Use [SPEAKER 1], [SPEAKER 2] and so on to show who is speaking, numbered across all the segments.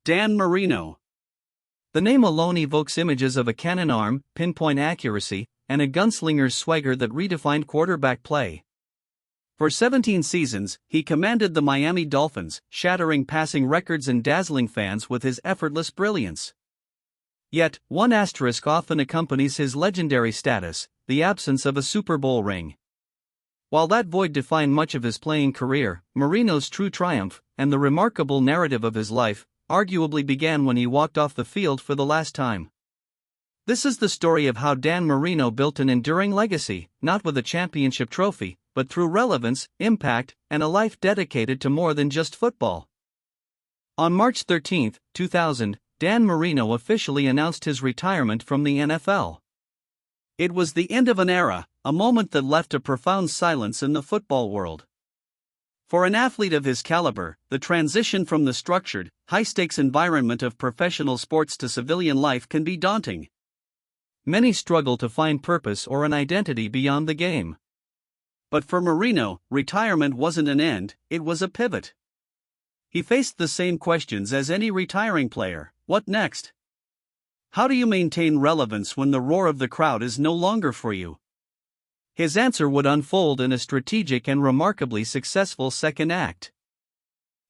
[SPEAKER 1] Dan Marino.
[SPEAKER 2] The name alone evokes images of a cannon arm, pinpoint accuracy, and a gunslinger's swagger that redefined quarterback play.
[SPEAKER 1] For 17 seasons, he commanded the Miami Dolphins, shattering passing records and dazzling fans with his effortless brilliance.
[SPEAKER 2] Yet, one asterisk often accompanies his legendary status: the absence of a Super Bowl ring. While that void defined much of his playing career, Marino's true triumph, and the remarkable narrative of his life, arguably began when he walked off the field for the last time. This is the story of how Dan Marino built an enduring legacy, not with a championship trophy, but through relevance, impact, and a life dedicated to more than just football. On March 13, 2000, Dan Marino officially announced his retirement from the NFL.
[SPEAKER 1] It was the end of an era, a moment that left a profound silence in the football world. For an athlete of his caliber, the transition from the structured, high-stakes environment of professional sports to civilian life can be daunting.
[SPEAKER 2] Many struggle to find purpose or an identity beyond the game.
[SPEAKER 1] But for Marino, retirement wasn't an end, it was a pivot. He faced the same questions as any retiring player: what next? How do you maintain relevance when the roar of the crowd is no longer for you? His answer would unfold in a strategic and remarkably successful second act.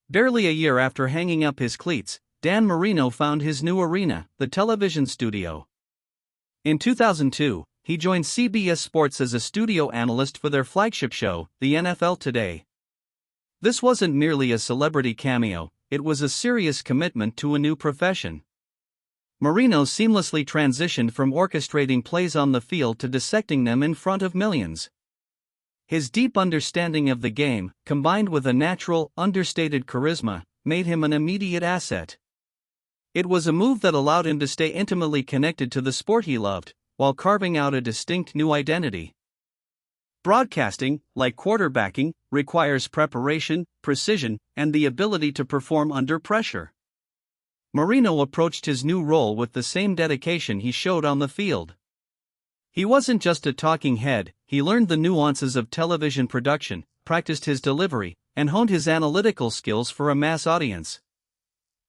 [SPEAKER 2] Barely a year after hanging up his cleats, Dan Marino found his new arena, the television studio. In 2002, he joined CBS Sports as a studio analyst for their flagship show, The NFL Today. This wasn't merely a celebrity cameo, it was a serious commitment to a new profession. Marino seamlessly transitioned from orchestrating plays on the field to dissecting them in front of millions. His deep understanding of the game, combined with a natural, understated charisma, made him an immediate asset. It was a move that allowed him to stay intimately connected to the sport he loved, while carving out a distinct new identity.
[SPEAKER 1] Broadcasting, like quarterbacking, requires preparation, precision, and the ability to perform under pressure.
[SPEAKER 2] Marino approached his new role with the same dedication he showed on the field. He wasn't just a talking head, he learned the nuances of television production, practiced his delivery, and honed his analytical skills for a mass audience.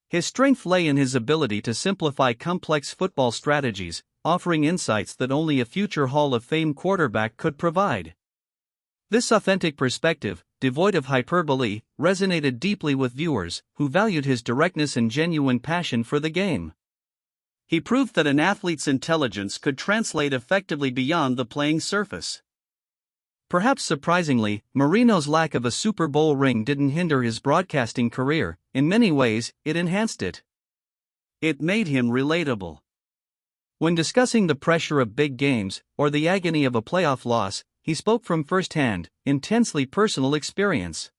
[SPEAKER 2] His strength lay in his ability to simplify complex football strategies, offering insights that only a future Hall of Fame quarterback could provide. This authentic perspective, devoid of hyperbole, resonated deeply with viewers, who valued his directness and genuine passion for the game.
[SPEAKER 1] He proved that an athlete's intelligence could translate effectively beyond the playing surface.
[SPEAKER 2] Perhaps surprisingly, Marino's lack of a Super Bowl ring didn't hinder his broadcasting career. In many ways, it enhanced it.
[SPEAKER 1] It made him relatable.
[SPEAKER 2] When discussing the pressure of big games, or the agony of a playoff loss, he spoke from first-hand, intensely personal experience.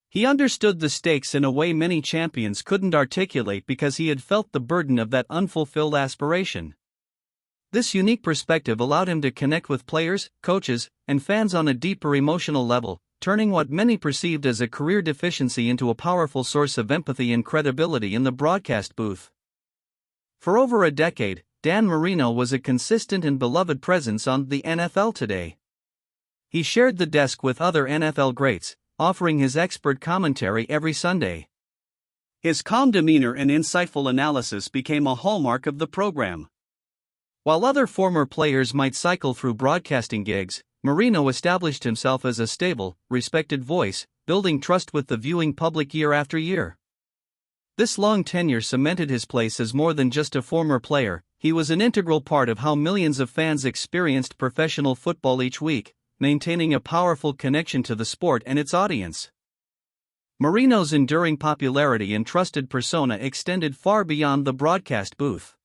[SPEAKER 2] He understood the stakes in a way many champions couldn't articulate because he had felt the burden of that unfulfilled aspiration. This unique perspective allowed him to connect with players, coaches, and fans on a deeper emotional level, turning what many perceived as a career deficiency into a powerful source of empathy and credibility in the broadcast booth. For over a decade, Dan Marino was a consistent and beloved presence on the NFL Today. He shared the desk with other NFL greats, offering his expert commentary every Sunday.
[SPEAKER 1] His calm demeanor and insightful analysis became a hallmark of the program.
[SPEAKER 2] While other former players might cycle through broadcasting gigs, Marino established himself as a stable, respected voice, building trust with the viewing public year after year. This long tenure cemented his place as more than just a former player. He was an integral part of how millions of fans experienced professional football each week, maintaining a powerful connection to the sport and its audience. Marino's enduring popularity and trusted persona extended far beyond the broadcast booth.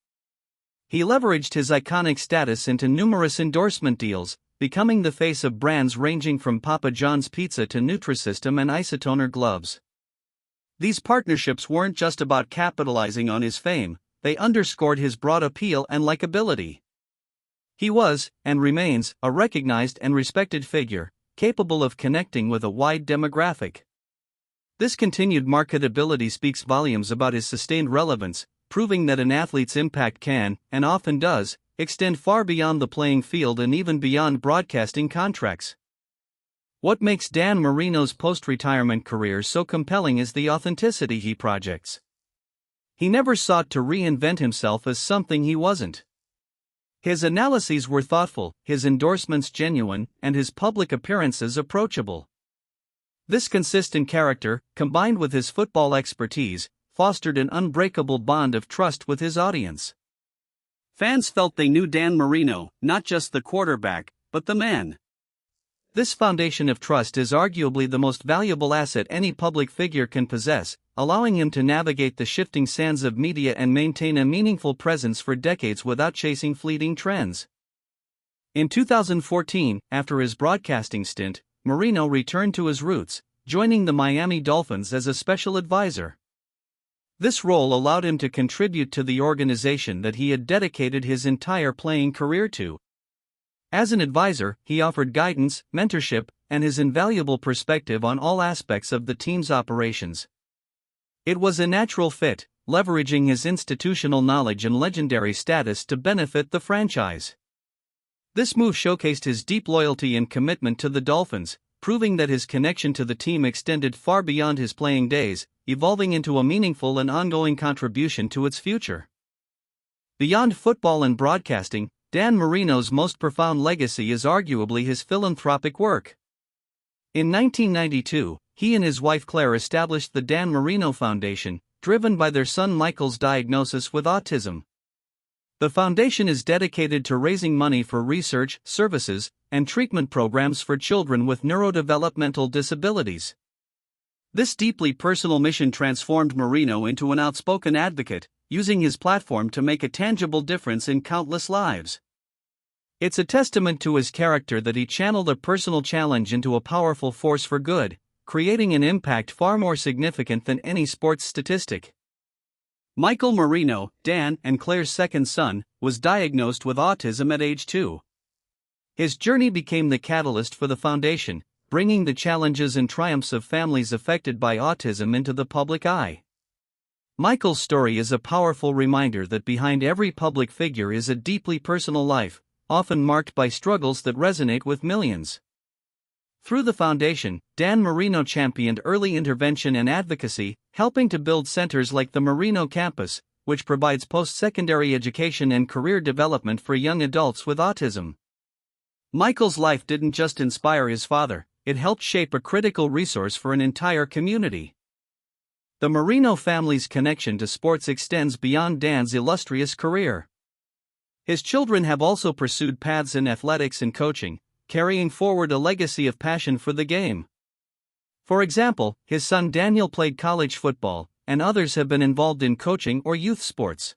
[SPEAKER 2] He leveraged his iconic status into numerous endorsement deals, becoming the face of brands ranging from Papa John's Pizza to Nutrisystem and Isotoner gloves. These partnerships weren't just about capitalizing on his fame, they underscored his broad appeal and likability. He was, and remains, a recognized and respected figure, capable of connecting with a wide demographic. This continued marketability speaks volumes about his sustained relevance, proving that an athlete's impact can, and often does, extend far beyond the playing field and even beyond broadcasting contracts. What makes Dan Marino's post-retirement career so compelling is the authenticity he projects. He never sought to reinvent himself as something he wasn't. His analyses were thoughtful, his endorsements genuine, and his public appearances approachable. This consistent character, combined with his football expertise, fostered an unbreakable bond of trust with his audience.
[SPEAKER 1] Fans felt they knew Dan Marino, not just the quarterback, but the man.
[SPEAKER 2] This foundation of trust is arguably the most valuable asset any public figure can possess, allowing him to navigate the shifting sands of media and maintain a meaningful presence for decades without chasing fleeting trends. In 2014, after his broadcasting stint, Marino returned to his roots, joining the Miami Dolphins as a special advisor. This role allowed him to contribute to the organization that he had dedicated his entire playing career to. As an advisor, he offered guidance, mentorship, and his invaluable perspective on all aspects of the team's operations. It was a natural fit, leveraging his institutional knowledge and legendary status to benefit the franchise. This move showcased his deep loyalty and commitment to the Dolphins, proving that his connection to the team extended far beyond his playing days, evolving into a meaningful and ongoing contribution to its future. Beyond football and broadcasting, Dan Marino's most profound legacy is arguably his philanthropic work. In 1992, he and his wife Claire established the Dan Marino Foundation, driven by their son Michael's diagnosis with autism. The foundation is dedicated to raising money for research, services, and treatment programs for children with neurodevelopmental disabilities. This deeply personal mission transformed Marino into an outspoken advocate, using his platform to make a tangible difference in countless lives. It's a testament to his character that he channeled a personal challenge into a powerful force for good, creating an impact far more significant than any sports statistic.
[SPEAKER 1] Michael Marino, Dan and Claire's second son, was diagnosed with autism at age 2. His journey became the catalyst for the foundation, bringing the challenges and triumphs of families affected by autism into the public eye. Michael's story is a powerful reminder that behind every public figure is a deeply personal life, often marked by struggles that resonate with millions. Through the foundation, Dan Marino championed early intervention and advocacy, helping to build centers like the Marino Campus, which provides post-secondary education and career development for young adults with autism. Michael's life didn't just inspire his father, it helped shape a critical resource for an entire community. The Marino family's connection to sports extends beyond Dan's illustrious career. His children have also pursued paths in athletics and coaching, carrying forward a legacy of passion for the game. For example, his son Daniel played college football, and others have been involved in coaching or youth sports.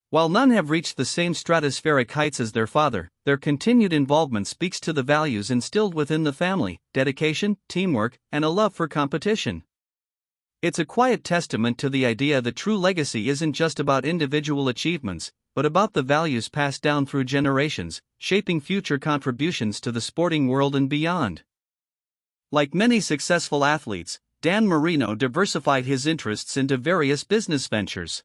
[SPEAKER 1] While none have reached the same stratospheric heights as their father, their continued involvement speaks to the values instilled within the family: dedication, teamwork, and a love for competition. It's a quiet testament to the idea that true legacy isn't just about individual achievements, but about the values passed down through generations, shaping future contributions to the sporting world and beyond. Like many successful athletes, Dan Marino diversified his interests into various business ventures.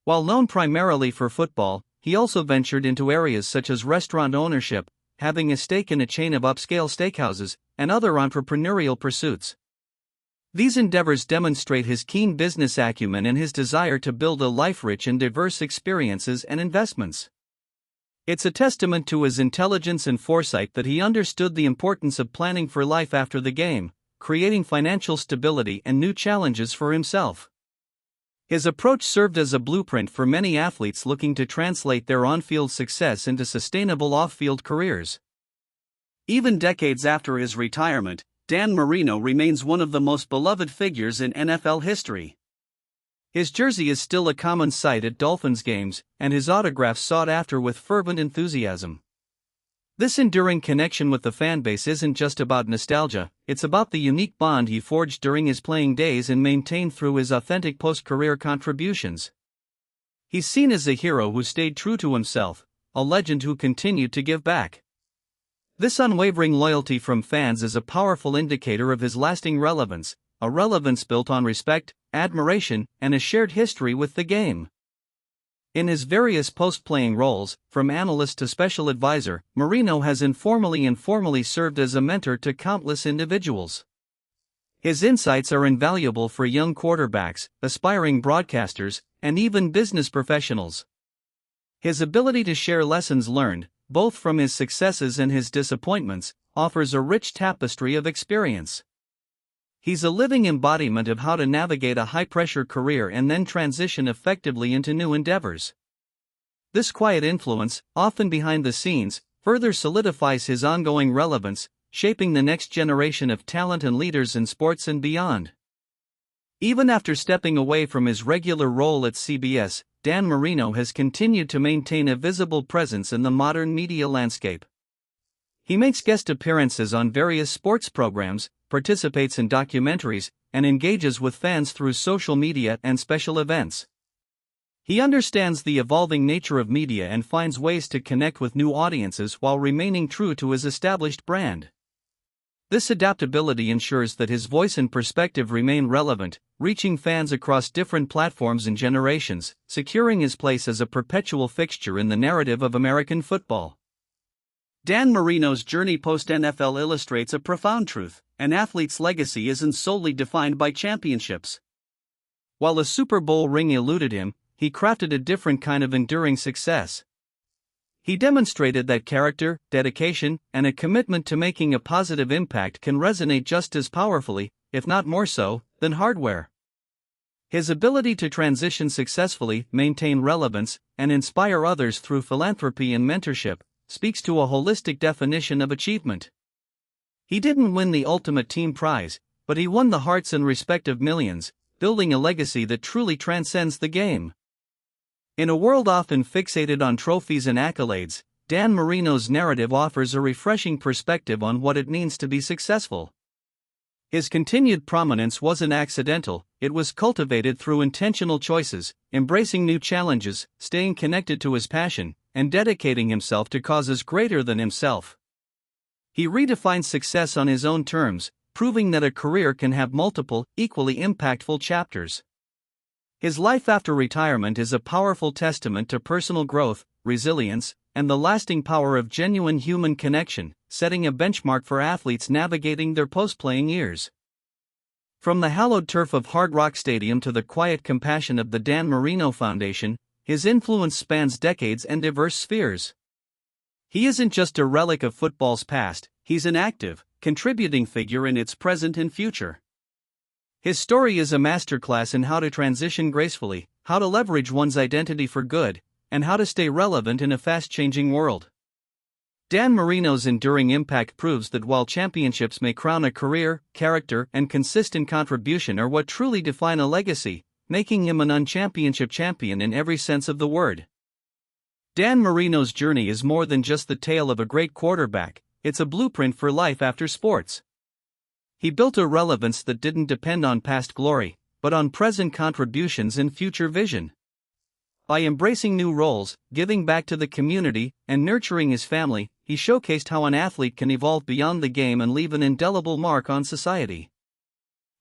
[SPEAKER 1] While known primarily for football, he also ventured into areas such as restaurant ownership, having a stake in a chain of upscale steakhouses, and other entrepreneurial pursuits. These endeavors demonstrate his keen business acumen and his desire to build a life rich in diverse experiences and investments. It's a testament to his intelligence and foresight that he understood the importance of planning for life after the game, creating financial stability and new challenges for himself. His approach served as a blueprint for many athletes looking to translate their on-field success into sustainable off-field careers. Even decades after his retirement, Dan Marino remains one of the most beloved figures in NFL history. His jersey is still a common sight at Dolphins games, and his autographs sought after with fervent enthusiasm. This enduring connection with the fanbase isn't just about nostalgia, it's about the unique bond he forged during his playing days and maintained through his authentic post-career contributions. He's seen as a hero who stayed true to himself, a legend who continued to give back. This unwavering loyalty from fans is a powerful indicator of his lasting relevance, a relevance built on respect, admiration, and a shared history with the game. In his various post-playing roles, from analyst to special advisor, Marino has informally and formally served as a mentor to countless individuals.
[SPEAKER 2] His insights are invaluable for young quarterbacks, aspiring broadcasters, and even business professionals. His ability to share lessons learned, both from his successes and his disappointments, offers a rich tapestry of experience. He's a living embodiment of how to navigate a high-pressure career and then transition effectively into new endeavors. This quiet influence, often behind the scenes, further solidifies his ongoing relevance, shaping the next generation of talent and leaders in sports and beyond. Even after stepping away from his regular role at CBS, Dan Marino has continued to maintain a visible presence in the modern media landscape. He makes guest appearances on various sports programs, participates in documentaries, and engages with fans through social media and special events. He understands the evolving nature of media and finds ways to connect with new audiences while remaining true to his established brand. This adaptability ensures that his voice and perspective remain relevant, reaching fans across different platforms and generations, securing his place as a perpetual fixture in the narrative of American football.
[SPEAKER 1] Dan Marino's journey post-NFL illustrates a profound truth: an athlete's legacy isn't solely defined by championships. While a Super Bowl ring eluded him, he crafted a different kind of enduring success. He demonstrated that character, dedication, and a commitment to making a positive impact can resonate just as powerfully, if not more so, than hardware. His ability to transition successfully, maintain relevance, and inspire others through philanthropy and mentorship speaks to a holistic definition of achievement. He didn't win the ultimate team prize, but he won the hearts and respect of millions, building a legacy that truly transcends the game. In a world often fixated on trophies and accolades, Dan Marino's narrative offers a refreshing perspective on what it means to be successful. His continued prominence wasn't accidental, it was cultivated through intentional choices, embracing new challenges, staying connected to his passion, and dedicating himself to causes greater than himself. He redefined success on his own terms, proving that a career can have multiple, equally impactful chapters. His life after retirement is a powerful testament to personal growth, resilience, and the lasting power of genuine human connection, setting a benchmark for athletes navigating their post-playing years. From the hallowed turf of Hard Rock Stadium to the quiet compassion of the Dan Marino Foundation, his influence spans decades and diverse spheres. He isn't just a relic of football's past, he's an active, contributing figure in its present and future. His story is a masterclass in how to transition gracefully, how to leverage one's identity for good, and how to stay relevant in a fast-changing world. Dan Marino's enduring impact proves that while championships may crown a career, character and consistent contribution are what truly define a legacy, making him an unchampionship champion in every sense of the word. Dan Marino's journey is more than just the tale of a great quarterback, it's a blueprint for life after sports. He built a relevance that didn't depend on past glory, but on present contributions and future vision. By embracing new roles, giving back to the community, and nurturing his family, he showcased how an athlete can evolve beyond the game and leave an indelible mark on society.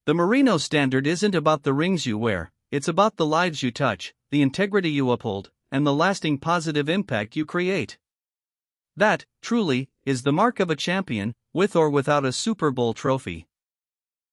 [SPEAKER 1] The Marino standard isn't about the rings you wear, it's about the lives you touch, the integrity you uphold, and the lasting positive impact you create. That, truly, is the mark of a champion, with or without a Super Bowl trophy.